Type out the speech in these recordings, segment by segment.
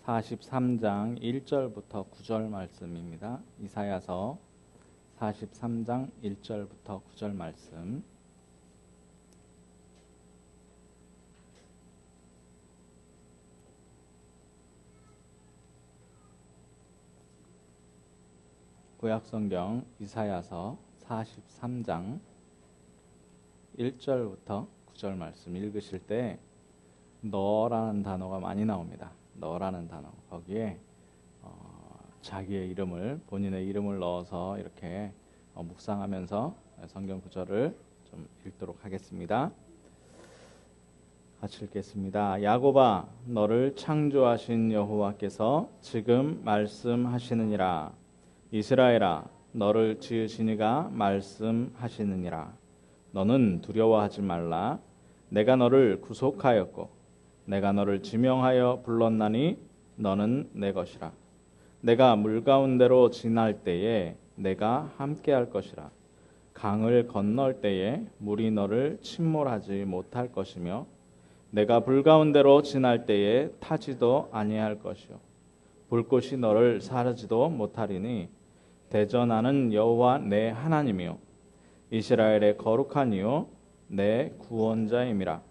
43장 1절부터 9절 말씀입니다. 이사야서 43장 1절부터 9절 말씀. 구약성경 이사야서 43장 1절부터 9절 말씀 읽으실 때 너라는 단어가 많이 나옵니다. 너라는 단어, 거기에 자기의 이름을, 본인의 이름을 넣어서 이렇게 묵상하면서 성경 구절을 좀 읽도록 하겠습니다. 같이 읽겠습니다. 야곱아, 너를 창조하신 여호와께서 지금 말씀하시느니라. 이스라엘아, 너를 지으신 이가 말씀하시느니라. 너는 두려워하지 말라. 내가 너를 구속하였고 내가 너를 지명하여 불렀나니 너는 내 것이라. 내가 물 가운데로 지날 때에 내가 함께할 것이라. 강을 건널 때에 물이 너를 침몰하지 못할 것이며 내가 불 가운데로 지날 때에 타지도 아니할 것이요 불꽃이 너를 사르지도 못하리니 대전하는 여호와 내 하나님이요 이스라엘의 거룩한 이요 내 구원자임이라.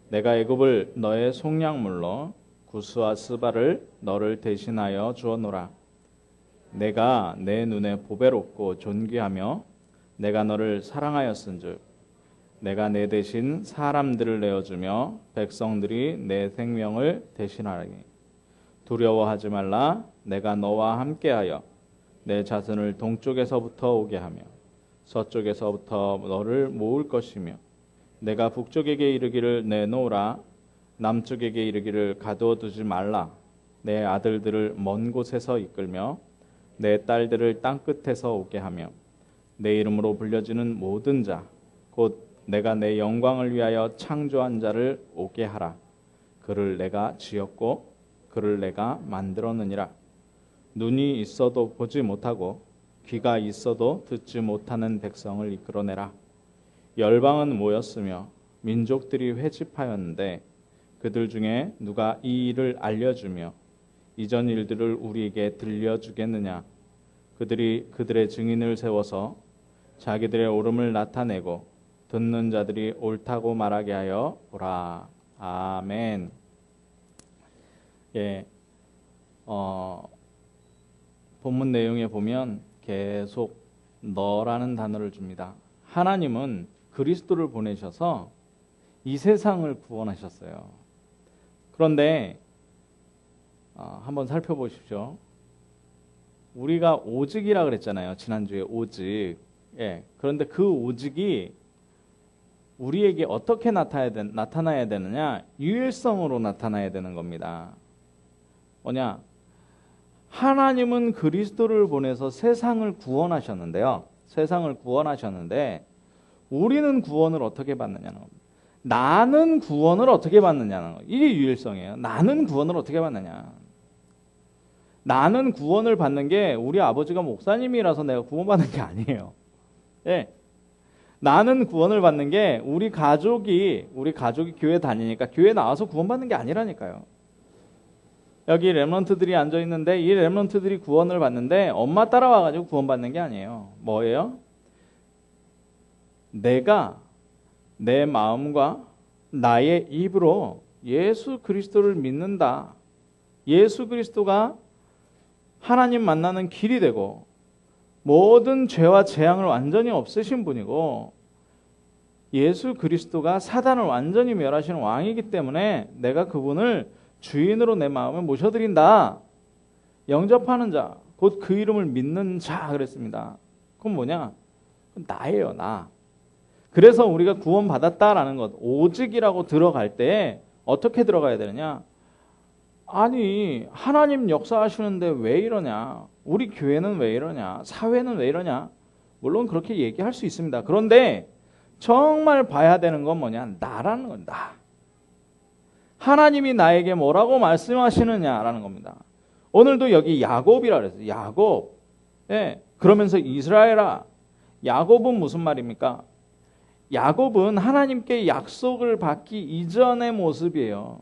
내가 애굽을 너의 속량물로 구스와 스바를 너를 대신하여 주었노라. 내가 내 눈에 보배롭고 존귀하며 내가 너를 사랑하였은즉 내가 내 대신 사람들을 내어주며 백성들이 내 생명을 대신하리니 두려워하지 말라. 내가 너와 함께하여 내 자손을 동쪽에서부터 오게 하며 서쪽에서부터 너를 모을 것이며 내가 북쪽에게 이르기를 내놓으라. 남쪽에게 이르기를 가두어두지 말라. 내 아들들을 먼 곳에서 이끌며 내 딸들을 땅끝에서 오게 하며 내 이름으로 불려지는 모든 자 곧 내가 내 영광을 위하여 창조한 자를 오게 하라. 그를 내가 지었고 그를 내가 만들었느니라. 눈이 있어도 보지 못하고 귀가 있어도 듣지 못하는 백성을 이끌어내라. 열방은 모였으며 민족들이 회집하였는데 그들 중에 누가 이 일을 알려주며 이전 일들을 우리에게 들려주겠느냐. 그들이 그들의 증인을 세워서 자기들의 옳음을 나타내고 듣는 자들이 옳다고 말하게 하여 보라. 아멘. 예, 본문 내용에 보면 계속 너라는 단어를 줍니다. 하나님은 그리스도를 보내셔서 이 세상을 구원하셨어요. 그런데 한번 살펴보십시오. 우리가 오직이라 그랬잖아요. 지난주에 오직. 예, 그런데 그 오직이 우리에게 어떻게 나타나야 되느냐? 유일성으로 나타나야 되는 겁니다. 뭐냐? 하나님은 그리스도를 보내서 세상을 구원하셨는데요. 세상을 구원하셨는데 우리는 구원을 어떻게 받느냐는 겁니다. 나는 구원을 어떻게 받느냐는 거예요. 이게 유일성이에요. 나는 구원을 어떻게 받느냐. 나는 구원을 받는 게 우리 아버지가 목사님이라서 내가 구원받는 게 아니에요. 예. 나는 구원을 받는 게 우리 가족이 교회 다니니까 교회 나와서 구원받는 게 아니라니까요. 여기 렘넌트들이 앉아 있는데 이 렘넌트들이 구원을 받는데 엄마 따라와가지고 구원받는 게 아니에요. 뭐예요? 내가 내 마음과 나의 입으로 예수 그리스도를 믿는다. 예수 그리스도가 하나님 만나는 길이 되고 모든 죄와 재앙을 완전히 없애신 분이고 예수 그리스도가 사단을 완전히 멸하시는 왕이기 때문에 내가 그분을 주인으로 내 마음에 모셔드린다. 영접하는 자, 곧 그 이름을 믿는 자 그랬습니다. 그건 뭐냐? 나예요, 나. 그래서 우리가 구원받았다라는 것, 오직이라고 들어갈 때 어떻게 들어가야 되느냐? 아니, 하나님 역사하시는데 왜 이러냐? 우리 교회는 왜 이러냐? 사회는 왜 이러냐? 물론 그렇게 얘기할 수 있습니다. 그런데 정말 봐야 되는 건 뭐냐? 나라는 건 나. 하나님이 나에게 뭐라고 말씀하시느냐라는 겁니다. 오늘도 여기 야곱이라 그랬어요. 야곱. 예. 그러면서 이스라엘아. 야곱은 무슨 말입니까? 야곱은 하나님께 약속을 받기 이전의 모습이에요.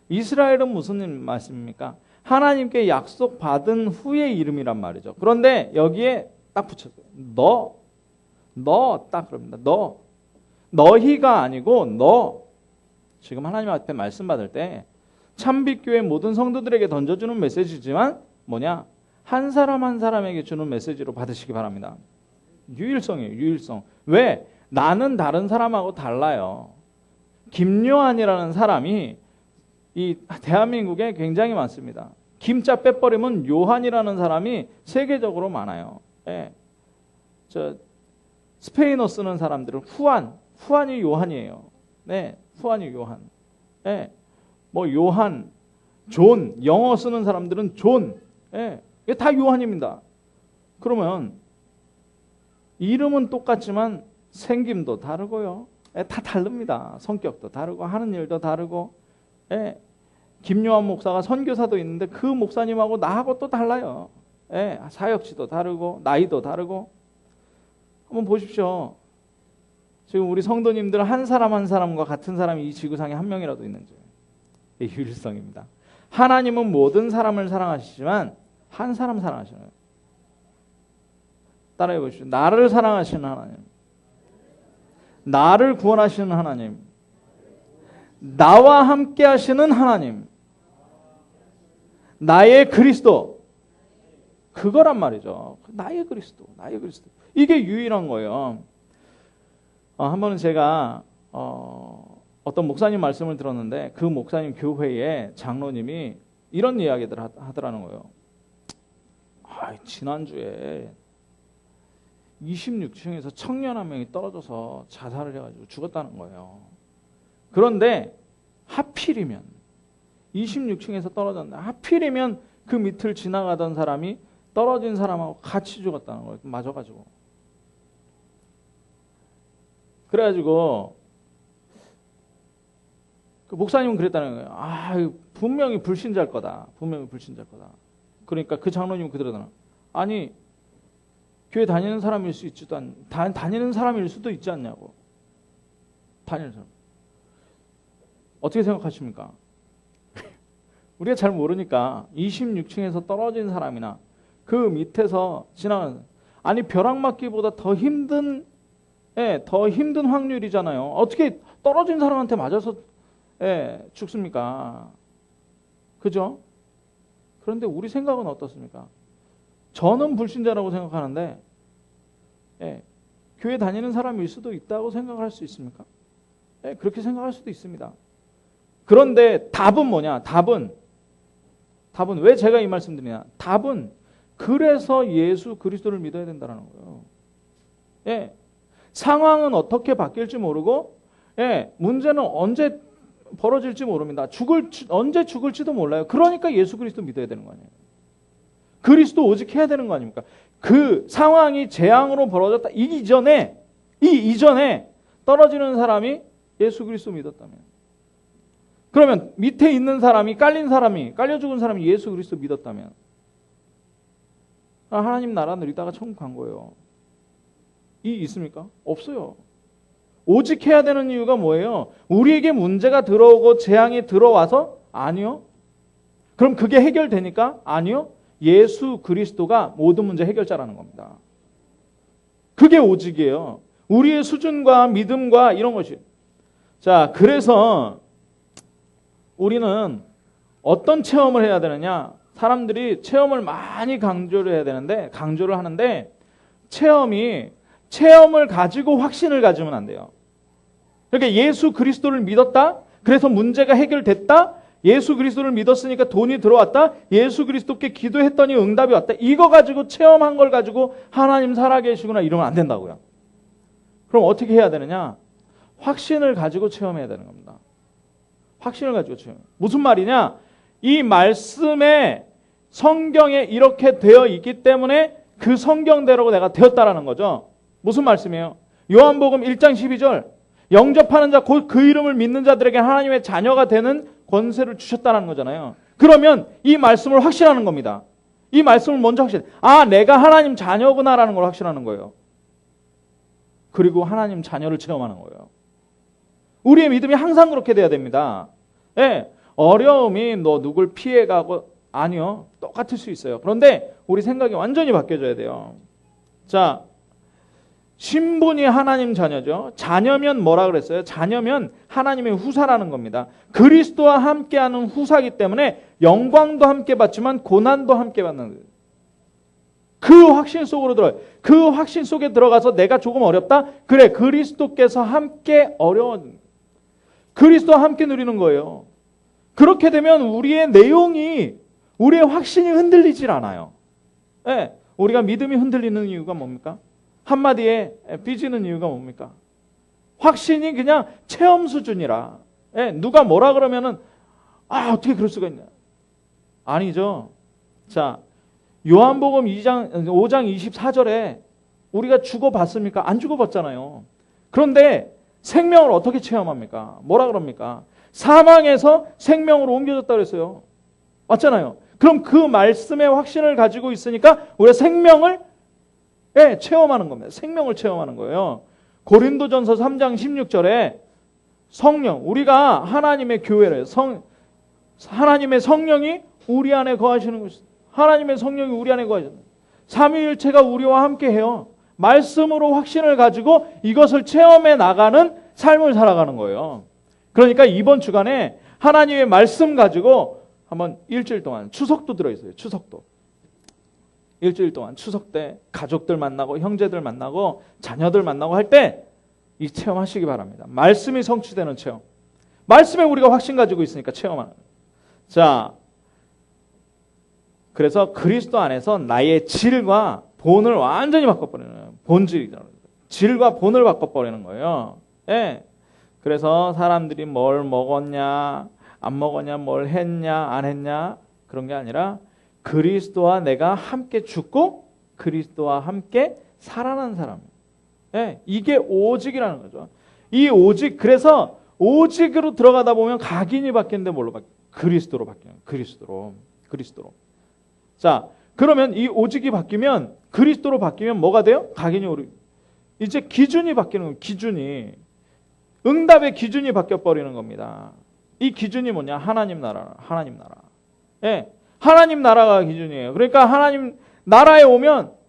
이스라엘은 무슨 말씀입니까? 하나님께 약속받은 후의 이름이란 말이죠. 그런데 여기에 딱 붙였어요. 너 딱 그럽니다. 너희가 아니고 너. 지금 하나님 앞에 말씀 받을 때 참빛교회 모든 성도들에게 던져주는 메시지지만 뭐냐? 한 사람 한 사람에게 주는 메시지로 받으시기 바랍니다. 유일성이에요. 유일성. 왜? 나는 다른 사람하고 달라요. 김요한이라는 사람이 이 대한민국에 굉장히 많습니다. 김자 빼버리면 요한이라는 사람이 세계적으로 많아요. 예. 스페인어 쓰는 사람들은 후안이 요한이에요. 네, 후안이 요한. 예. 뭐 요한, 존, 영어 쓰는 사람들은 존. 예. 이게 다 요한입니다. 그러면 이름은 똑같지만 생김도 다르고요. 예, 다 다릅니다. 성격도 다르고 하는 일도 다르고. 예. 김요한 목사가 선교사도 있는데 그 목사님하고 나하고 또 달라요. 예. 사역지도 다르고 나이도 다르고. 한번 보십시오. 지금 우리 성도님들 한 사람 한 사람과 같은 사람이 이 지구상에 한 명이라도 있는지. 이게 유일성입니다. 하나님은 모든 사람을 사랑하시지만 한 사람 사랑하시는. 따라해 보십시오. 나를 사랑하시는 하나님, 나를 구원하시는 하나님, 나와 함께 하시는 하나님, 나의 그리스도. 그거란 말이죠. 나의 그리스도. 이게 유일한 거예요. 한 번은 제가 어떤 목사님 말씀을 들었는데 그 목사님 교회에 장로님이 이런 이야기들 하더라는 거예요. 지난주에 26층에서 청년 한 명이 떨어져서 자살을 해가지고 죽었다는 거예요. 그런데 하필이면 26층에서 떨어졌는데 하필이면 그 밑을 지나가던 사람이 떨어진 사람하고 같이 죽었다는 거예요. 맞아가지고. 그래가지고 그 목사님은 그랬다는 거예요. 분명히 불신자일 거다. 그러니까 그 장로님은 그러더라. 아니 교회 다니는 사람일 수 있지도 다니는 사람일 수도 있지 않냐고. 다니는 사람. 어떻게 생각하십니까? 우리가 잘 모르니까 26층에서 떨어진 사람이나 그 밑에서 지나가는 벼락 맞기보다 더 힘든 확률이잖아요. 어떻게 떨어진 사람한테 맞아서 죽습니까? 그죠? 그런데 우리 생각은 어떻습니까? 저는 불신자라고 생각하는데 교회 다니는 사람일 수도 있다고 생각할 수 있습니까? 그렇게 생각할 수도 있습니다. 그런데 답은 뭐냐? 답은 왜 제가 이 말씀 드리냐? 답은 그래서 예수 그리스도를 믿어야 된다는 거예요. 상황은 어떻게 바뀔지 모르고 문제는 언제 벌어질지 모릅니다. 언제 죽을지도 몰라요. 그러니까 예수 그리스도 믿어야 되는 거 아니에요. 그리스도 오직 해야 되는 거 아닙니까? 그 상황이 재앙으로 벌어졌다. 이 이전에 떨어지는 사람이 예수 그리스도 믿었다면, 그러면 밑에 있는 사람이 깔려 죽은 사람이 예수 그리스도 믿었다면 하나님 나라 누리다가 천국 간 거예요. 있습니까? 없어요. 오직 해야 되는 이유가 뭐예요? 우리에게 문제가 들어오고 재앙이 들어와서? 아니요. 그럼 그게 해결되니까? 아니요. 예수 그리스도가 모든 문제 해결자라는 겁니다. 그게 오직이에요. 우리의 수준과 믿음과 이런 것이. 자, 그래서 우리는 어떤 체험을 해야 되느냐? 사람들이 체험을 많이 강조를 하는데 체험을 가지고 확신을 가지면 안 돼요. 그러니까 예수 그리스도를 믿었다. 그래서 문제가 해결됐다. 예수 그리스도를 믿었으니까 돈이 들어왔다. 예수 그리스도께 기도했더니 응답이 왔다. 이거 가지고 체험한 걸 가지고 하나님 살아계시구나 이러면 안 된다고요. 그럼 어떻게 해야 되느냐? 확신을 가지고 체험해야 되는 겁니다. 확신을 가지고 체험. 무슨 말이냐? 이 말씀에 성경에 이렇게 되어 있기 때문에 그 성경대로 내가 되었다라는 거죠. 무슨 말씀이에요? 요한복음 1장 12절. 영접하는 자 곧 그 이름을 믿는 자들에게 하나님의 자녀가 되는 권세를 주셨다는 거잖아요. 그러면 이 말씀을 확신하는 겁니다. 이 말씀을 먼저 확신해. 내가 하나님 자녀구나라는 걸 확신하는 거예요. 그리고 하나님 자녀를 체험하는 거예요. 우리의 믿음이 항상 그렇게 돼야 됩니다. 어려움이 너 누굴 피해가고 아니요. 똑같을 수 있어요. 그런데 우리 생각이 완전히 바뀌어져야 돼요. 자, 신분이 하나님 자녀죠. 자녀면 뭐라 그랬어요? 자녀면 하나님의 후사라는 겁니다. 그리스도와 함께하는 후사이기 때문에 영광도 함께 받지만 고난도 함께 받는 거예요. 그 확신 속으로 들어요. 그 확신 속에 들어가서 내가 조금 어렵다? 그래, 그리스도께서 함께 어려운, 그리스도와 함께 누리는 거예요. 그렇게 되면 우리의 내용이, 우리의 확신이 흔들리질 않아요. 네, 우리가 믿음이 흔들리는 이유가 뭡니까? 한마디에 삐지는 이유가 뭡니까? 확신이 그냥 체험 수준이라. 네, 누가 뭐라 그러면은 어떻게 그럴 수가 있냐? 아니죠. 자, 요한복음 5장 24절에 우리가 죽어봤습니까? 안 죽어봤잖아요. 그런데 생명을 어떻게 체험합니까? 뭐라 그럽니까? 사망에서 생명으로 옮겨졌다고 그랬어요. 맞잖아요. 그럼 그 말씀의 확신을 가지고 있으니까 우리가 생명을 체험하는 겁니다. 생명을 체험하는 거예요. 고린도전서 3장 16절에 성령, 우리가 하나님의 교회를, 하나님의 성령이 우리 안에 거하시는 것이다. 하나님의 성령이 우리 안에 거하시는 것이다. 삼위일체가 우리와 함께해요. 말씀으로 확신을 가지고 이것을 체험해 나가는 삶을 살아가는 거예요. 그러니까 이번 주간에 하나님의 말씀 가지고 한번 일주일 동안, 추석도 들어있어요. 추석도. 일주일 동안 추석 때 가족들 만나고 형제들 만나고 자녀들 만나고 할 때 이 체험하시기 바랍니다. 말씀이 성취되는 체험. 말씀에 우리가 확신 가지고 있으니까 체험하는 거예요. 자, 그래서 그리스도 안에서 나의 질과 본을 완전히 바꿔버리는 거예요. 본질이잖아요. 질과 본을 바꿔버리는 거예요. 예. 그래서 사람들이 뭘 먹었냐, 안 먹었냐, 뭘 했냐, 안 했냐 그런 게 아니라 그리스도와 내가 함께 죽고 그리스도와 함께 살아난 사람. 예, 이게 오직이라는 거죠. 이 오직, 그래서 오직으로 들어가다 보면 각인이 바뀌는데 뭘로 바뀌어요? 그리스도로 바뀌어요. 그리스도로. 자, 그러면 이 오직이 바뀌면, 그리스도로 바뀌면 뭐가 돼요? 각인이 오르. 이제 기준이 바뀌는 거예요. 기준이. 응답의 기준이 바뀌어버리는 겁니다. 이 기준이 뭐냐? 하나님 나라. 예. 하나님 나라가 기준이에요. 그러니까 하나님 나라에 오면,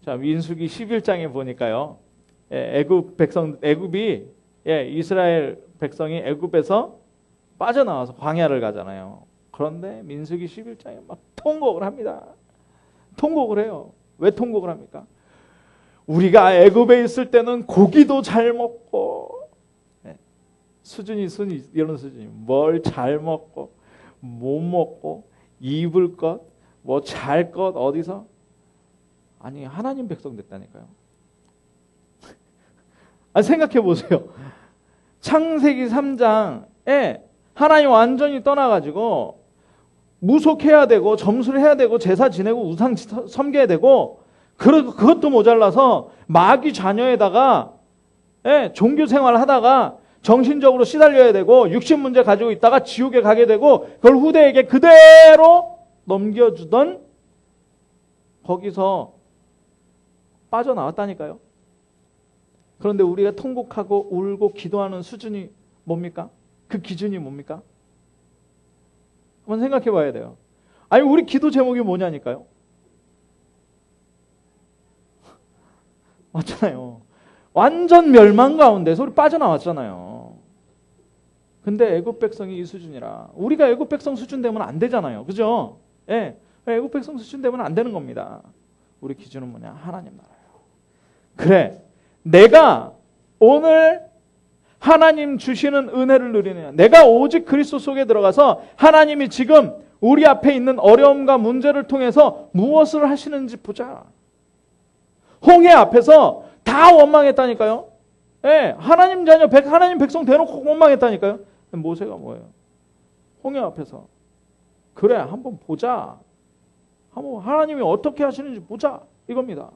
자, 민수기 11장에 보니까요. 애굽이 이스라엘 백성이 애굽에서 빠져나와서 광야를 가잖아요. 그런데 민수기 11장에 막 통곡을 합니다. 통곡을 해요. 왜 통곡을 합니까? 우리가 애굽에 있을 때는 고기도 잘 먹고, 수준이 이런 수준이 뭘 잘 먹고 못 먹고 입을 것, 뭐 잘 것 어디서? 아니, 하나님 백성 됐다니까요. 생각해 보세요. 창세기 3장에 하나님 완전히 떠나가지고 무속해야 되고 점수를 해야 되고 제사 지내고 우상 섬겨야 되고 그것도 모자라서 마귀 자녀에다가 종교 생활을 하다가 정신적으로 시달려야 되고 육신 문제 가지고 있다가 지옥에 가게 되고 그걸 후대에게 그대로 넘겨주던 거기서 빠져나왔다니까요. 그런데 우리가 통곡하고 울고 기도하는 수준이 뭡니까? 그 기준이 뭡니까? 한번 생각해 봐야 돼요. 아니, 우리 기도 제목이 뭐냐니까요. 맞잖아요. 완전 멸망 가운데서 우리 빠져나왔잖아요. 근데 애굽 백성이 이 수준이라 우리가 애굽 백성 수준 되면 안 되잖아요. 그죠? 예. 애굽 백성 수준 되면 안 되는 겁니다. 우리 기준은 뭐냐? 하나님 나라예요. 그래. 내가 오늘 하나님 주시는 은혜를 누리느냐. 내가 오직 그리스도 속에 들어가서 하나님이 지금 우리 앞에 있는 어려움과 문제를 통해서 무엇을 하시는지 보자. 홍해 앞에서 다 원망했다니까요. 예, 하나님 자녀, 하나님 백성 대놓고 원망했다니까요. 모세가 뭐예요? 홍해 앞에서. 그래, 한번 보자. 한번 하나님이 어떻게 하시는지 보자. 이겁니다.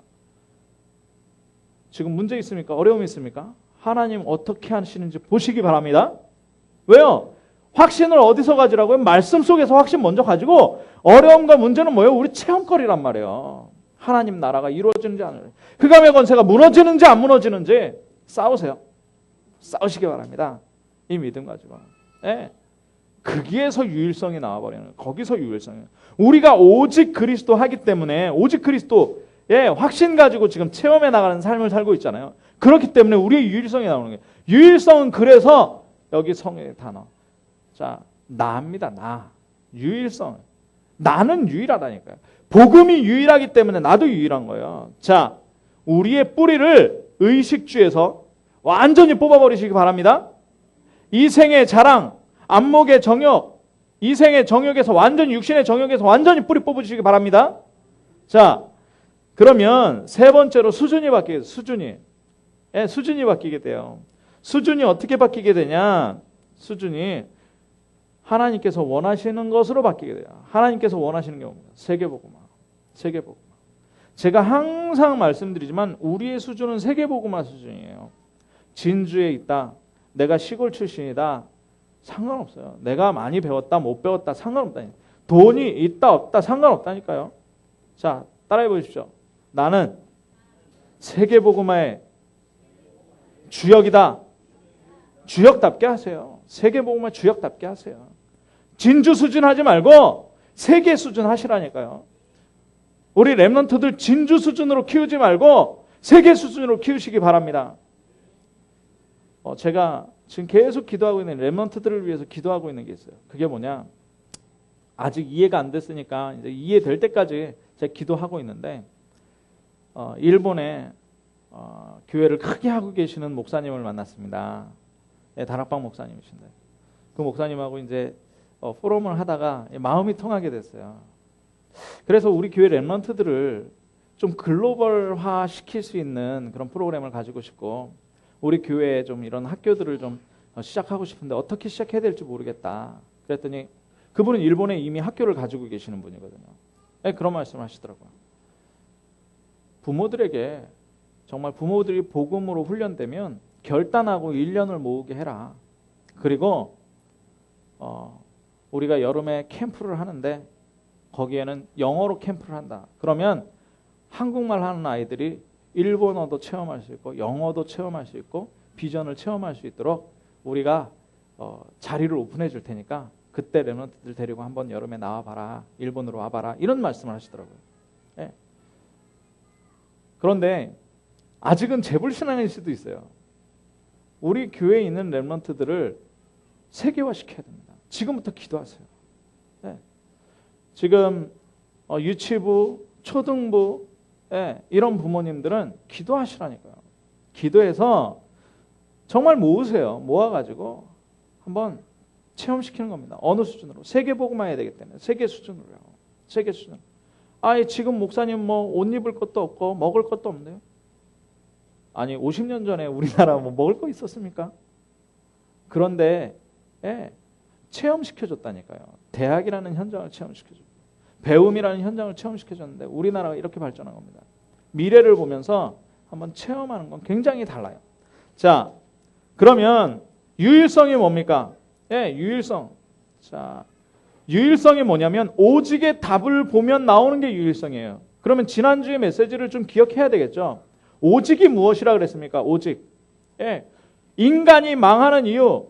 지금 문제 있습니까? 어려움이 있습니까? 하나님 어떻게 하시는지 보시기 바랍니다. 왜요? 확신을 어디서 가지라고요? 말씀 속에서 확신 먼저 가지고 어려움과 문제는 뭐예요? 우리 체험거리란 말이에요. 하나님 나라가 이루어지는지 안 이루어지는지, 흑암의 권세가 무너지는지 안 무너지는지 싸우세요. 싸우시기 바랍니다. 이 믿음 가지고. 예. 거기에서 유일성이 나와버리는 거예요. 거기서 유일성이에요. 우리가 오직 그리스도 하기 때문에 오직 그리스도의 확신 가지고 지금 체험해 나가는 삶을 살고 있잖아요. 그렇기 때문에 우리의 유일성이 나오는 거예요. 유일성은 그래서 여기 성의 단어. 자, 나입니다. 나. 유일성. 나는 유일하다니까요. 복음이 유일하기 때문에 나도 유일한 거예요. 자, 우리의 뿌리를 의식주에서 완전히 뽑아버리시기 바랍니다. 이생의 자랑, 안목의 정욕, 이생의 정욕에서 완전히 육신의 정욕에서 완전히 뿌리 뽑으시기 바랍니다. 자, 그러면 세 번째로 수준이 바뀌게, 수준이. 예, 수준이 바뀌게 돼요. 수준이 어떻게 바뀌게 되냐? 수준이 하나님께서 원하시는 것으로 바뀌게 돼요. 하나님께서 원하시는 게 뭡니까? 세계복음화. 세계복음화. 제가 항상 말씀드리지만 우리의 수준은 세계복음화 수준이에요. 진주에 있다. 내가 시골 출신이다. 상관없어요. 내가 많이 배웠다, 못 배웠다 상관없다니까. 돈이 있다, 없다 상관없다니까요. 자, 따라해 보십시오. 나는 세계복음화의 주역이다. 주역답게 하세요. 세계복음화 주역답게 하세요. 진주 수준 하지 말고 세계 수준 하시라니까요. 우리 렘넌트들 진주 수준으로 키우지 말고 세계 수준으로 키우시기 바랍니다. 제가 지금 계속 기도하고 있는 렘넌트들을 위해서 기도하고 있는 게 있어요. 그게 뭐냐? 아직 이해가 안 됐으니까 이제 이해될 때까지 제가 기도하고 있는데 일본에 교회를 크게 하고 계시는 목사님을 만났습니다. 네, 다락방 목사님이신데 그 목사님하고 이제 포럼을 하다가 마음이 통하게 됐어요. 그래서 우리 교회 렘넌트들을 좀 글로벌화 시킬 수 있는 그런 프로그램을 가지고 싶고 우리 교회에 좀 이런 학교들을 좀 시작하고 싶은데 어떻게 시작해야 될지 모르겠다. 그랬더니 그분은 일본에 이미 학교를 가지고 계시는 분이거든요. 네, 그런 말씀을 하시더라고요. 부모들에게 정말 부모들이 복음으로 훈련되면 결단하고 1년을 모으게 해라. 그리고 우리가 여름에 캠프를 하는데 거기에는 영어로 캠프를 한다. 그러면 한국말 하는 아이들이 일본어도 체험할 수 있고 영어도 체험할 수 있고 비전을 체험할 수 있도록 우리가 자리를 오픈해 줄 테니까 그때 렘넌트들 데리고 한번 여름에 나와봐라. 일본으로 와봐라. 이런 말씀을 하시더라고요. 네. 그런데 아직은 재불신앙일 수도 있어요. 우리 교회에 있는 렘넌트들을 세계화시켜야 됩니다. 지금부터 기도하세요. 네. 지금 유치부, 초등부 이런 부모님들은 기도하시라니까요. 기도해서 정말 모으세요. 모아가지고 한번 체험시키는 겁니다. 어느 수준으로? 세계복음화 해야 되기 때문에 세계 수준으로요. 세계 수준. 지금 목사님 뭐 옷 입을 것도 없고 먹을 것도 없네요. 아니 50년 전에 우리나라 뭐 먹을 거 있었습니까? 그런데 체험시켜줬다니까요. 대학이라는 현장을 체험시켜줬고 배움이라는 현장을 체험시켜줬는데 우리나라가 이렇게 발전한 겁니다. 미래를 보면서 한번 체험하는 건 굉장히 달라요. 자, 그러면 유일성이 뭡니까? 유일성. 자, 유일성이 뭐냐면 오직의 답을 보면 나오는 게 유일성이에요. 그러면 지난주의 메시지를 좀 기억해야 되겠죠. 오직이 무엇이라 그랬습니까? 오직. 인간이 망하는 이유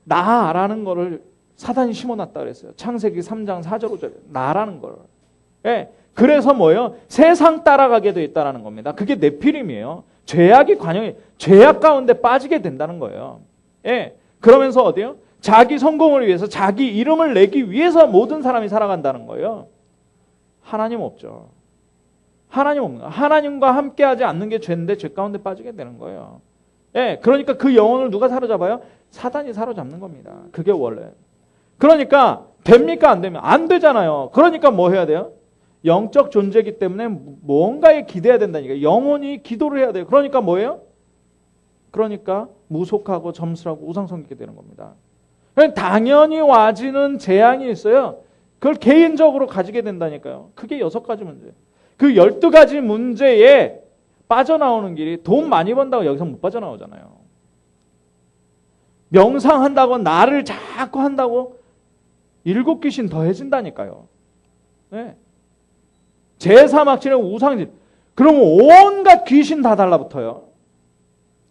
나라는 거를 사단이 심어놨다 그랬어요. 창세기 3장 4절 5절 나라는 걸. 그래서 뭐예요? 세상 따라가게 돼 있다는 겁니다. 그게 네피림이에요. 죄악이 관영이 죄악 가운데 빠지게 된다는 거예요. 그러면서 어디요? 자기 성공을 위해서 자기 이름을 내기 위해서 모든 사람이 살아간다는 거예요. 하나님 없죠. 하나님 없는 거예요. 하나님과 함께하지 않는 게 죄인데 죄 가운데 빠지게 되는 거예요. 그러니까 그 영혼을 누가 사로잡아요? 사단이 사로잡는 겁니다. 그게 원래. 그러니까 됩니까? 안 되면? 안 되잖아요. 그러니까 뭐 해야 돼요? 영적 존재이기 때문에 뭔가에 기대야 된다니까. 영혼이 기도를 해야 돼요. 그러니까 뭐예요? 그러니까 무속하고 점술하고 우상섬기게 되는 겁니다. 당연히 와지는 재앙이 있어요. 그걸 개인적으로 가지게 된다니까요. 그게 6가지 문제. 그 12가지 문제에 빠져나오는 길이 돈 많이 번다고 여기서 못 빠져나오잖아요. 명상한다고 나를 자꾸 한다고 7귀신 더해진다니까요. 제사막신의 우상질. 그러면 온갖 귀신 다 달라붙어요.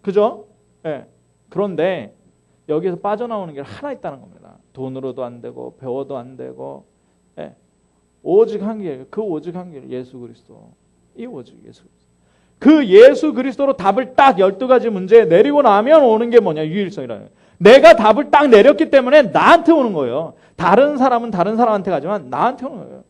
그죠? 그런데 여기에서 빠져나오는 게 하나 있다는 겁니다. 돈으로도 안 되고 배워도 안 되고, 예. 오직 한 길, 그 오직 한 길, 예수 그리스도. 이 오직 예수 그리스도. 그 예수 그리스도로 답을 딱 12가지 문제에 내리고 나면 오는 게 뭐냐? 유일성이라는 거예요. 내가 답을 딱 내렸기 때문에 나한테 오는 거예요. 다른 사람은 다른 사람한테 가지만 나한테 오는 거예요.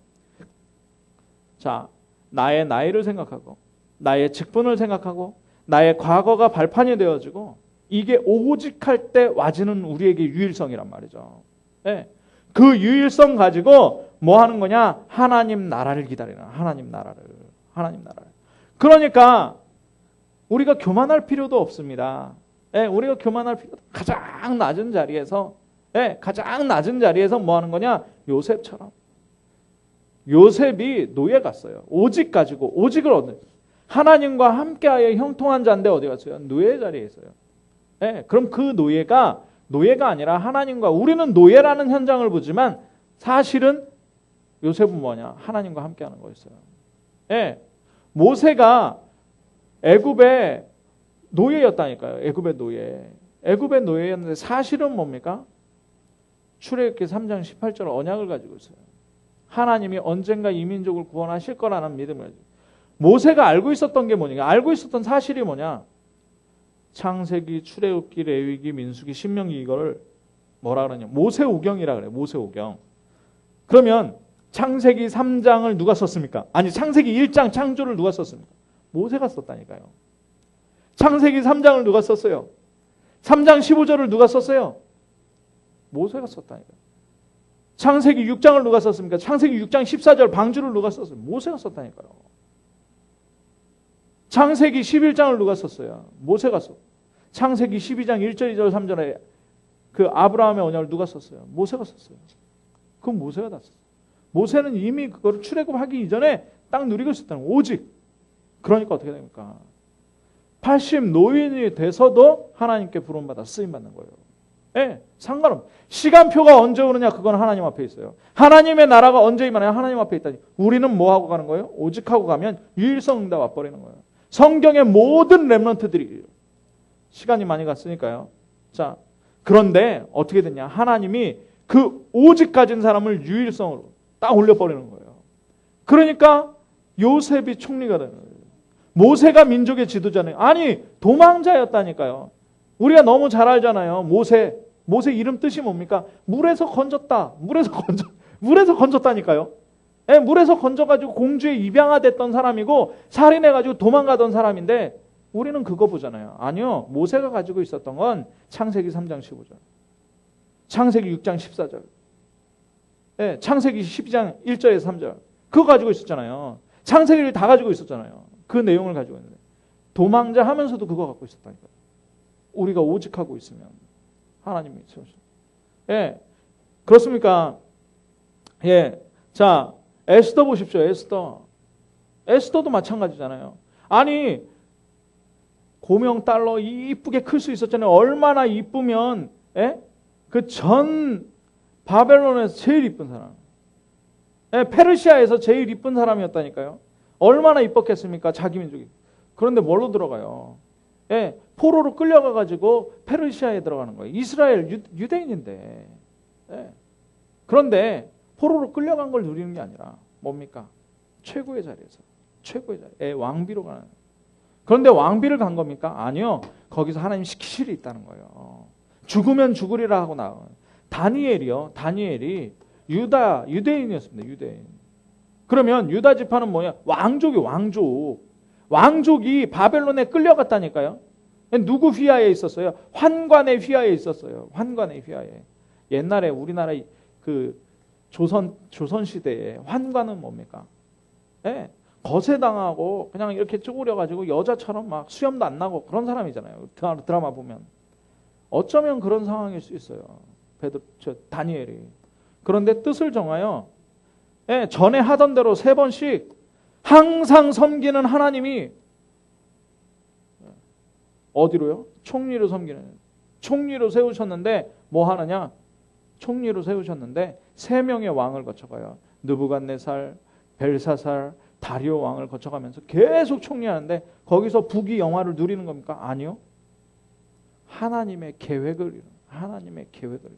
자, 나의 나이를 생각하고 나의 직분을 생각하고 나의 과거가 발판이 되어지고 이게 오직 할 때 와지는 우리에게 유일성이란 말이죠. 네. 그 유일성 가지고 뭐 하는 거냐? 하나님 나라를 기다리는 하나님 나라를. 그러니까 우리가 교만할 필요도 없습니다. 네, 우리가 교만할 필요도 가장 낮은 자리에서 뭐 하는 거냐? 요셉처럼. 요셉이 노예 갔어요. 오직 가지고 오직을 얻는 하나님과 함께하여 형통한 자인데 어디 갔어요? 노예 자리에 있어요. 네, 그럼 그 노예가 아니라 하나님과 우리는 노예라는 현장을 보지만 사실은 요셉은 뭐냐? 하나님과 함께하는 거였어요. 네, 모세가 애굽의 노예였다니까요. 애굽의 노예였는데 사실은 뭡니까? 출애굽기 3장 18절 언약을 가지고 있어요. 하나님이 언젠가 이 민족을 구원하실 거라는 믿음을 가지고. 모세가 알고 있었던 게 뭐냐? 알고 있었던 사실이 뭐냐? 창세기, 출애굽기, 레위기, 민수기, 신명기 이거를 뭐라 그러냐? 모세오경이라 그래요. 모세오경. 그러면 창세기 3장을 누가 썼습니까? 아니 창세기 1장 창조를 누가 썼습니까? 모세가 썼다니까요. 창세기 3장을 누가 썼어요? 3장 15절을 누가 썼어요? 모세가 썼다니까요. 창세기 6장을 누가 썼습니까? 창세기 6장 14절 방주를 누가 썼어요? 모세가 썼다니까요. 창세기 11장을 누가 썼어요? 모세가 썼어요. 창세기 12장 1절, 2절, 3절에 그 아브라함의 언약을 누가 썼어요? 모세가 썼어요. 그건 모세가 다 썼어요. 모세는 이미 그거를 출애굽하기 이전에 딱 누리고 있었다는 거예요. 오직. 그러니까 어떻게 됩니까? 80 노인이 돼서도 하나님께 부름받아 쓰임받는 거예요. 예, 상관없어요. 시간표가 언제 오느냐 그건 하나님 앞에 있어요. 하나님의 나라가 언제 임하느냐 하나님 앞에 있다니. 우리는 뭐 하고 가는 거예요? 오직 하고 가면 유일성 응답 와버리는 거예요. 성경의 모든 렘넌트들이 시간이 많이 갔으니까요. 자, 그런데 어떻게 됐냐? 하나님이 그 오직 가진 사람을 유일성으로 딱 올려버리는 거예요. 그러니까 요셉이 총리가 되는 거예요. 모세가 민족의 지도자네요. 아니 도망자였다니까요. 우리가 너무 잘 알잖아요. 모세 이름 뜻이 뭡니까? 물에서 건졌다. 물에서 건졌다니까요. 네, 물에서 건져가지고 공주에 입양화됐던 사람이고 살인해가지고 도망가던 사람인데 우리는 그거 보잖아요. 아니요. 모세가 가지고 있었던 건 창세기 3장 15절. 창세기 6장 14절. 네, 창세기 12장 1절에서 3절. 그거 가지고 있었잖아요. 창세기를 다 가지고 있었잖아요. 그 내용을 가지고 있는데 도망자 하면서도 그거 갖고 있었다니까요. 우리가 오직하고 있으면 하나님이 세우시죠. 예, 그렇습니까? 예, 자 에스더 보십시오. 에스더도 마찬가지잖아요. 아니 고명 달러 이쁘게 클 수 있었잖아요. 얼마나 이쁘면 그 전 바벨론에서 제일 이쁜 사람, 페르시아에서 제일 이쁜 사람이었다니까요. 얼마나 이뻤겠습니까? 자기 민족이. 그런데 뭘로 들어가요? 포로로 끌려가가지고 페르시아에 들어가는 거예요. 이스라엘 유대인인데. 그런데 포로로 끌려간 걸 누리는 게 아니라 뭡니까? 최고의 자리에서. 최고의 자리. 왕비로 가는. 그런데 왕비를 간 겁니까? 아니요. 거기서 하나님 시키실이 있다는 거예요. 죽으면 죽으리라 하고 나와요. 다니엘이 유대인이었습니다. 유대인. 그러면 유다 지파는 뭐야? 왕족이 바벨론에 끌려갔다니까요. 누구 휘하에 있었어요? 환관의 휘하에 있었어요. 환관의 휘하에. 옛날에 우리나라 그 조선 시대에 환관은 뭡니까? 거세당하고 그냥 이렇게 쪼그려가지고 여자처럼 막 수염도 안 나고 그런 사람이잖아요. 드라마 보면. 어쩌면 그런 상황일 수 있어요. 다니엘이. 그런데 뜻을 정하여 전에 하던 대로 3번씩 항상 섬기는 하나님이 어디로요? 총리로 섬기는. 총리로 세우셨는데 뭐 하느냐? 총리로 세우셨는데 3명의 왕을 거쳐가요. 느부갓네살, 벨사살, 다리오 왕을 거쳐가면서 계속 총리하는데 거기서 부귀 영화를 누리는 겁니까? 아니요. 하나님의 계획을 이루는. 하나님의 계획을.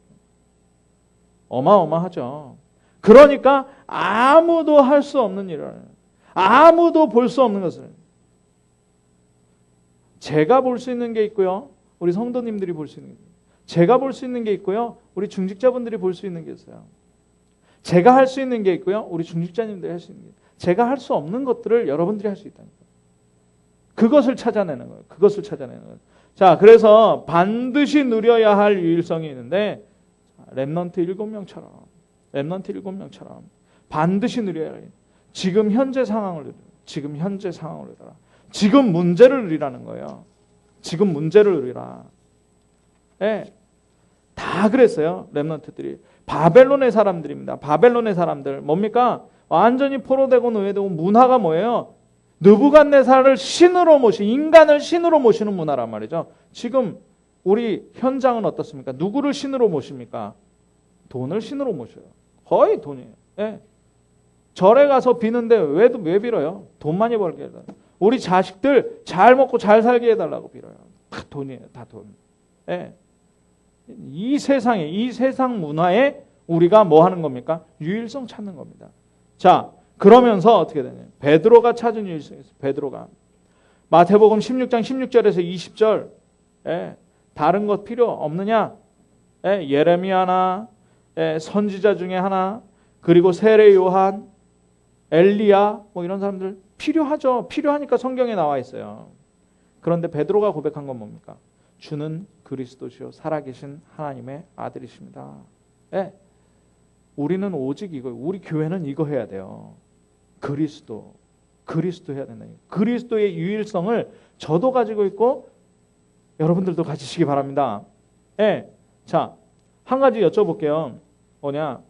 어마어마하죠. 그러니까 아무도 할 수 없는 일을, 아무도 볼 수 없는 것을 제가 볼 수 있는 게 있고요. 우리 성도님들이 볼 수 있는 게 있어요. 제가 볼 수 있는 게 있고요. 우리 중직자분들이 볼 수 있는 게 있어요. 제가 할 수 있는 게 있고요. 우리 중직자님들이 할 수 있는 게 있어요. 제가 할 수 없는 것들을 여러분들이 할 수 있다는 거예요. 그것을 찾아내는 거예요. 그것을 찾아내는 거예요. 자, 그래서 반드시 누려야 할 유일성이 있는데 렘넌트 7명처럼 반드시 누려야 해요. 지금 현재 상황을 누려라. 지금 현재 상황을 누려라. 지금 문제를 누리라는 거예요. 지금 문제를 누리라. 네. 다 그랬어요. 렘넌트들이. 바벨론의 사람들입니다. 바벨론의 사람들. 뭡니까? 완전히 포로되고 노예되고 문화가 뭐예요? 느부갓네살을 신으로 인간을 신으로 모시는 문화란 말이죠. 지금 우리 현장은 어떻습니까? 누구를 신으로 모십니까? 돈을 신으로 모셔요. 거의 돈이에요. 네. 절에 가서 비는데 왜 빌어요? 돈 많이 벌게 해달라고. 우리 자식들 잘 먹고 잘 살게 해달라고 빌어요. 다 돈이에요. 다 돈. 네. 이 세상 문화에 우리가 뭐 하는 겁니까? 유일성 찾는 겁니다. 자, 그러면서 어떻게 되냐? 베드로가 찾은 유일성이 있어요. 베드로가. 마태복음 16장 16절에서 20절. 예, 다른 것 필요 없느냐? 예, 예레미야나 선지자 중에 하나, 그리고 세례 요한, 엘리야 뭐 이런 사람들 필요하죠. 필요하니까 성경에 나와 있어요. 그런데 베드로가 고백한 건 뭡니까? 주는 그리스도시요 살아계신 하나님의 아들이십니다. 예. 우리는 오직 이거, 우리 교회는 이거 해야 돼요. 그리스도 해야 된다. 그리스도의 유일성을 저도 가지고 있고 여러분들도 가지시기 바랍니다. 예. 자, 한 가지 여쭤볼게요. 뭐냐?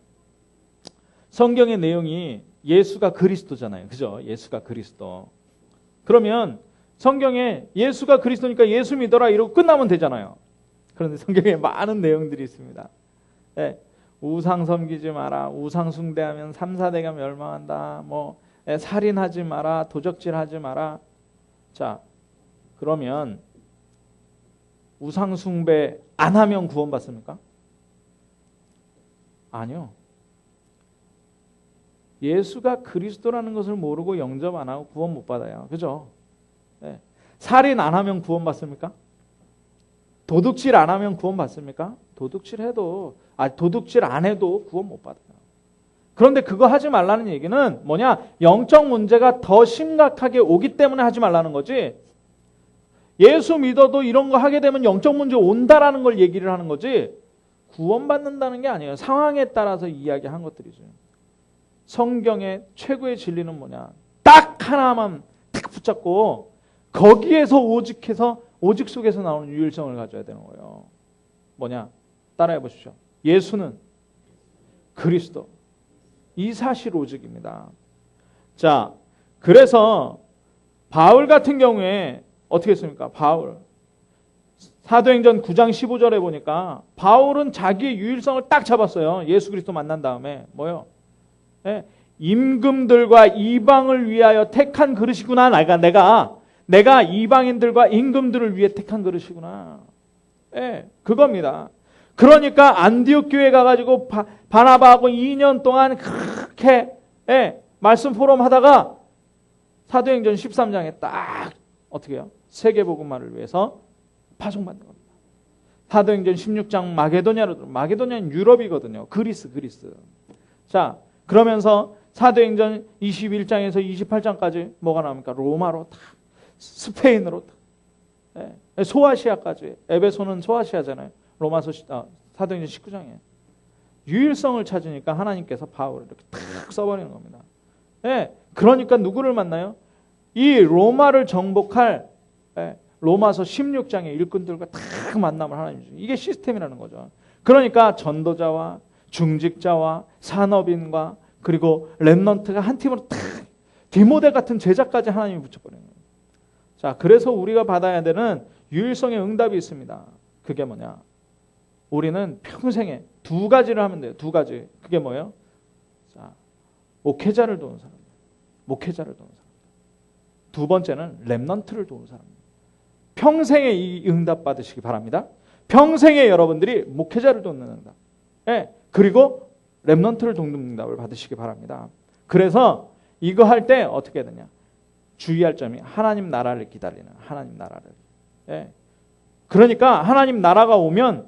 성경의 내용이 예수가 그리스도잖아요. 그죠? 예수가 그리스도. 그러면 성경에 예수가 그리스도니까 예수 믿어라 이러고 끝나면 되잖아요. 그런데 성경에 많은 내용들이 있습니다. 예. 우상 섬기지 마라. 우상 숭배하면 3, 4대가 멸망한다. 뭐 살인하지 마라. 도적질하지 마라. 자, 그러면 우상 숭배 안 하면 구원받습니까? 아니요. 예수가 그리스도라는 것을 모르고 영접 안 하고 구원 못 받아요. 그죠? 네. 살인 안 하면 구원 받습니까? 도둑질 안 하면 구원 받습니까? 도둑질 안 해도 구원 못 받아요. 그런데 그거 하지 말라는 얘기는 뭐냐? 영적 문제가 더 심각하게 오기 때문에 하지 말라는 거지. 예수 믿어도 이런 거 하게 되면 영적 문제 온다라는 걸 얘기를 하는 거지. 구원받는다는 게 아니에요. 상황에 따라서 이야기한 것들이죠. 성경의 최고의 진리는 뭐냐? 딱 하나만 딱 붙잡고 거기에서 오직 속에서 나오는 유일성을 가져야 되는 거예요. 뭐냐? 따라해 보십시오. 예수는 그리스도. 이 사실 오직입니다. 자, 그래서 바울 같은 경우에 어떻게 했습니까? 바울. 사도행전 9장 15절에 보니까 바울은 자기의 유일성을 딱 잡았어요. 예수 그리스도 만난 다음에. 뭐요? 네, 임금들과 이방을 위하여 택한 그릇이구나. 내가 이방인들과 임금들을 위해 택한 그릇이구나. 네, 그겁니다. 그러니까 안디옥 교회 가가지고 바나바하고 2년 동안 그렇게 말씀 포럼 하다가 사도행전 13장에 딱 어떻게 해요? 세계복음화를 위해서 파송받는 겁니다. 사도행전 16장 마게도냐는 유럽이거든요. 그리스. 자, 그러면서 사도행전 21장에서 28장까지 뭐가 나옵니까? 로마로 다, 스페인으로 다, 소아시아까지. 에베소는 소아시아잖아요. 사도행전 19장에 유일성을 찾으니까 하나님께서 바울을 이렇게 탁 써버리는 겁니다. 그러니까 누구를 만나요? 이 로마를 정복할 로마서 16장의 일꾼들과 탁 만남을 하나님 주죠. 이게 시스템이라는 거죠. 그러니까 전도자와 중직자와 산업인과 그리고 렘넌트가 한 팀으로 탁 디모데 같은 제자까지 하나님이 붙여버리는 거예요. 자, 그래서 우리가 받아야 되는 유일성의 응답이 있습니다. 그게 뭐냐? 우리는 평생에 두 가지를 하면 돼요. 두 가지. 그게 뭐예요? 자, 목회자를 도우는 사람. 두 번째는 렘넌트를 도우는 사람. 평생에 이 응답 받으시기 바랍니다. 평생에 여러분들이 목회자를 돕는 응답, 예, 그리고 렘넌트를 돕는 응답을 받으시기 바랍니다. 그래서 이거 할 때 어떻게 되냐? 주의할 점이 하나님 나라를 기다리는, 하나님 나라를. 예. 그러니까 하나님 나라가 오면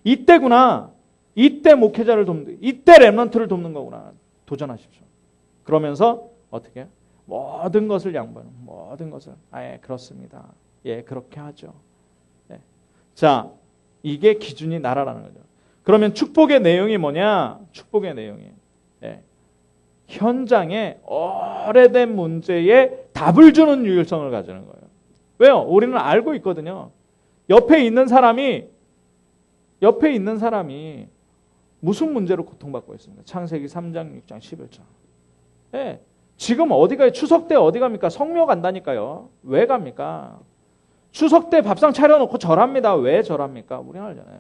이때구나. 이때 목회자를 돕는, 이때 렘넌트를 돕는 거구나. 도전하십시오. 그러면서 어떻게 해요? 모든 것을 양보하는, 모든 것을. 예, 그렇습니다. 예, 그렇게 하죠. 예. 자, 이게 기준이 나라라는 거죠. 그러면 축복의 내용이 뭐냐? 축복의 내용이, 예, 현장에 오래된 문제에 답을 주는 유일성을 가지는 거예요. 왜요? 우리는 알고 있거든요. 옆에 있는 사람이 무슨 문제로 고통받고 있습니까? 창세기 3장, 6장, 11장. 예, 지금 어디 가요? 추석 때 어디 갑니까? 성묘 간다니까요. 왜 갑니까? 추석 때 밥상 차려놓고 절합니다. 왜 절합니까? 우리는 알잖아요.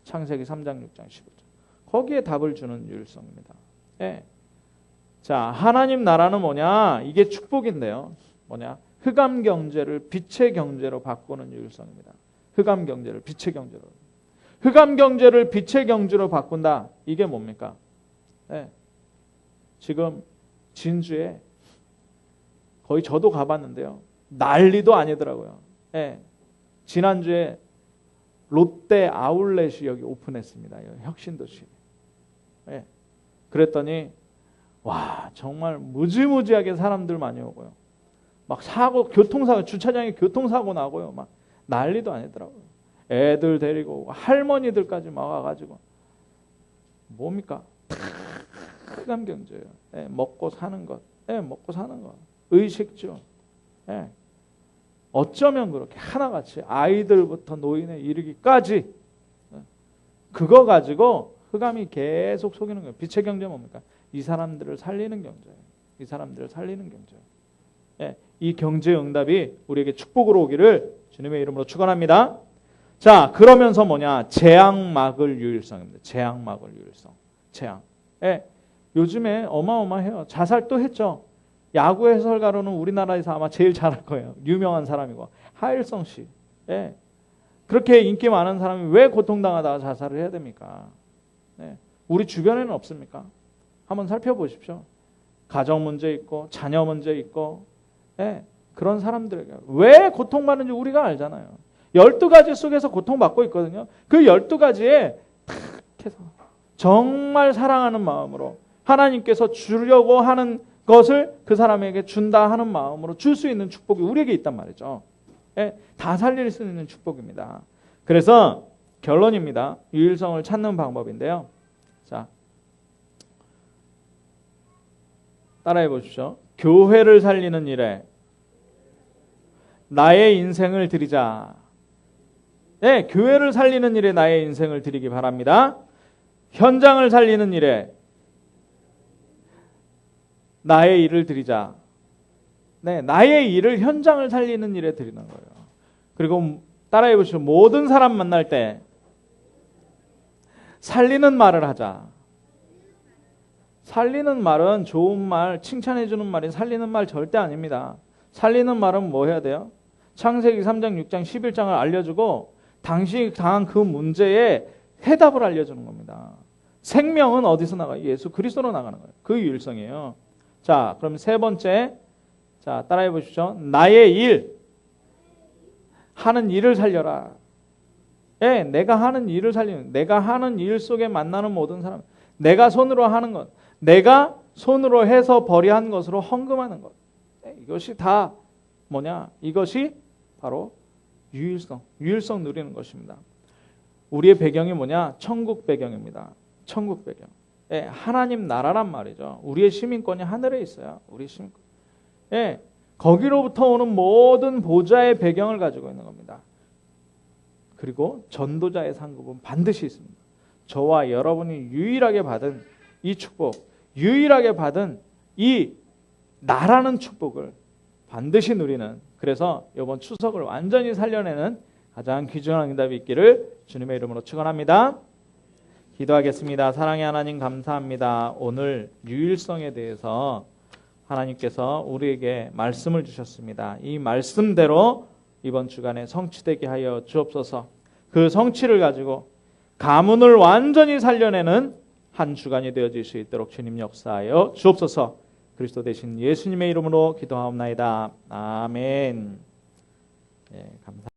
창세기 3장, 6장, 11장. 거기에 답을 주는 유일성입니다. 예. 자, 하나님 나라는 뭐냐? 이게 축복인데요. 뭐냐? 흑암 경제를 빛의 경제로 바꾸는 유일성입니다. 흑암 경제를 빛의 경제로. 흑암 경제를 빛의 경제로 바꾼다. 이게 뭡니까? 예. 지금 진주에 거의 저도 가봤는데요. 난리도 아니더라고요. 예. 지난주에 롯데 아울렛이 여기 오픈했습니다. 혁신도시. 예. 그랬더니 와, 정말 무지무지하게 사람들 많이 오고요. 막 교통사고, 주차장에 교통사고 나고요. 막 난리도 아니더라고요. 애들 데리고 할머니들까지 막 와가지고 뭡니까? 흑암 경제예요. 예, 먹고 사는 것. 예, 먹고 사는 것. 의식주. 예. 어쩌면 그렇게 하나같이 아이들부터 노인에 이르기까지 그거 가지고 흑암이 계속 속이는 거예요. 빛의 경제 뭡니까? 이 사람들을 살리는 경제예요. 이 사람들을 살리는 경제예요. 예, 이 경제의 응답이 우리에게 축복으로 오기를 주님의 이름으로 축원합니다. 자, 그러면서 뭐냐? 재앙 막을 유일성입니다. 재앙 막을 유일성. 재앙. 예, 요즘에 어마어마해요. 자살 또 했죠. 야구 해설가로는 우리나라에서 아마 제일 잘할 거예요. 유명한 사람이고. 하일성 씨. 예. 그렇게 인기 많은 사람이 왜 고통당하다가 자살을 해야 됩니까? 예. 우리 주변에는 없습니까? 한번 살펴보십시오. 가정 문제 있고 자녀 문제 있고, 예. 그런 사람들에게 왜 고통받는지 우리가 알잖아요. 12가지 속에서 고통받고 있거든요. 그 12가지에 탁 해서 정말 사랑하는 마음으로 하나님께서 주려고 하는 것을 그 사람에게 준다 하는 마음으로 줄 수 있는 축복이 우리에게 있단 말이죠. 예, 다 살릴 수 있는 축복입니다. 그래서 결론입니다. 유일성을 찾는 방법인데요. 자, 따라해 보십시오. 교회를 살리는 일에 나의 인생을 드리자. 네, 교회를 살리는 일에 나의 인생을 드리기 바랍니다. 현장을 살리는 일에 나의 일을 드리자. 네, 나의 일을 현장을 살리는 일에 드리는 거예요. 그리고 따라해 보시죠. 모든 사람 만날 때 살리는 말을 하자. 살리는 말은 좋은 말, 칭찬해 주는 말이 살리는 말 절대 아닙니다. 살리는 말은 뭐 해야 돼요? 창세기 3장, 6장, 11장을 알려주고 당시 당한 그 문제에 해답을 알려주는 겁니다. 생명은 어디서 나가요? 예수 그리스도로 나가는 거예요. 그 유일성이에요. 자, 그럼 세 번째, 자, 따라해 보십시오. 나의 일, 하는 일을 살려라. 예, 내가 하는 일을 살리는, 내가 하는 일 속에 만나는 모든 사람, 내가 손으로 하는 것, 내가 손으로 해서 벌이한 것으로 헌금하는 것. 예, 이것이 다 뭐냐? 이것이 바로 유일성 누리는 것입니다. 우리의 배경이 뭐냐? 천국 배경입니다. 천국 배경. 예, 하나님 나라란 말이죠. 우리의 시민권이 하늘에 있어요. 우리 시민권. 예, 거기로부터 오는 모든 보좌의 배경을 가지고 있는 겁니다. 그리고 전도자의 상급은 반드시 있습니다. 저와 여러분이 유일하게 받은 이 축복, 유일하게 받은 이 나라는 축복을 반드시 누리는, 그래서 이번 추석을 완전히 살려내는 가장 귀중한 응답이 있기를 주님의 이름으로 축원합니다. 기도하겠습니다. 사랑의 하나님 감사합니다. 오늘 유일성에 대해서 하나님께서 우리에게 말씀을 주셨습니다. 이 말씀대로 이번 주간에 성취되게 하여 주옵소서. 그 성취를 가지고 가문을 완전히 살려내는 한 주간이 되어질 수 있도록 주님 역사하여 주옵소서. 그리스도 대신 예수님의 이름으로 기도하옵나이다. 아멘. 예, 감사합니다.